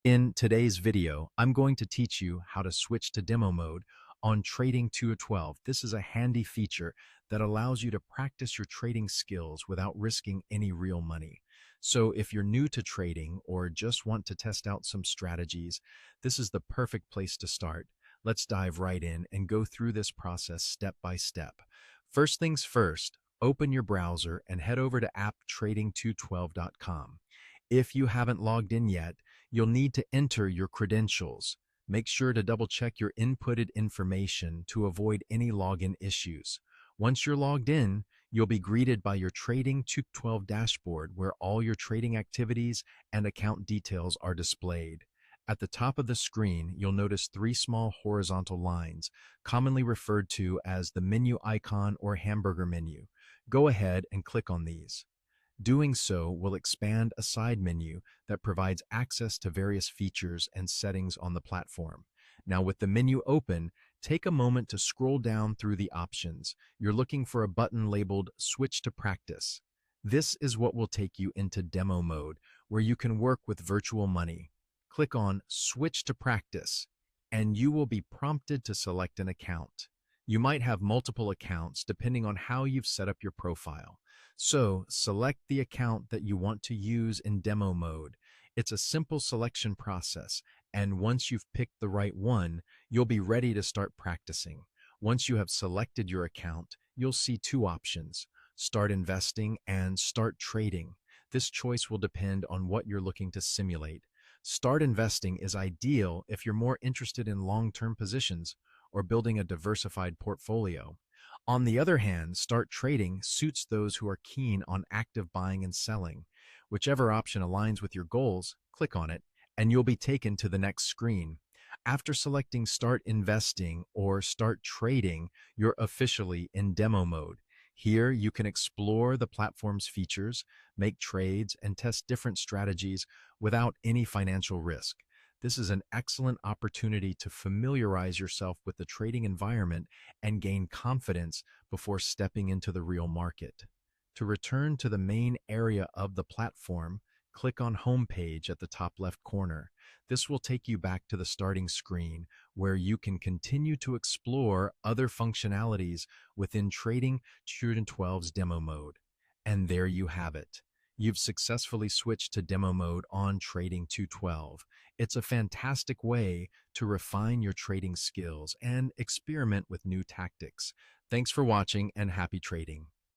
In today's video, I'm going to teach you how to switch to demo mode on Trading 212. This is a handy feature that allows you to practice your trading skills without risking any real money. So if you're new to trading or just want to test out some strategies, this is the perfect place to start. Let's dive right in and go through this process step by step. First things first, open your browser and head over to apptrading212.com. If you haven't logged in yet, you'll need to enter your credentials. Make sure to double check your inputted information to avoid any login issues. Once you're logged in, you'll be greeted by your Trading 212 dashboard where all your trading activities and account details are displayed. At the top of the screen, you'll notice three small horizontal lines, commonly referred to as the menu icon or hamburger menu. Go ahead and click on these. Doing so will expand a side menu that provides access to various features and settings on the platform. Now, with the menu open, take a moment to scroll down through the options. You're looking for a button labeled Switch to Practice. This is what will take you into demo mode, where you can work with virtual money. Click on Switch to Practice, and you will be prompted to select an account. You might have multiple accounts depending on how you've set up your profile. So, select the account that you want to use in demo mode. It's a simple selection process, and once you've picked the right one, you'll be ready to start practicing. Once you have selected your account, you'll see two options: Start Investing and Start Trading. This choice will depend on what you're looking to simulate. Start Investing is ideal if you're more interested in long-term positions or building a diversified portfolio. On the other hand, Start Trading suits those who are keen on active buying and selling. Whichever option aligns with your goals, click on it, and you'll be taken to the next screen. After selecting Start Investing or Start Trading, you're officially in demo mode. Here, you can explore the platform's features, make trades, and test different strategies without any financial risk. This is an excellent opportunity to familiarize yourself with the trading environment and gain confidence before stepping into the real market. To return to the main area of the platform, click on Homepage at the top left corner. This will take you back to the starting screen where you can continue to explore other functionalities within Trading 212's demo mode. And there you have it. You've successfully switched to demo mode on Trading 212. It's a fantastic way to refine your trading skills and experiment with new tactics. Thanks for watching and happy trading.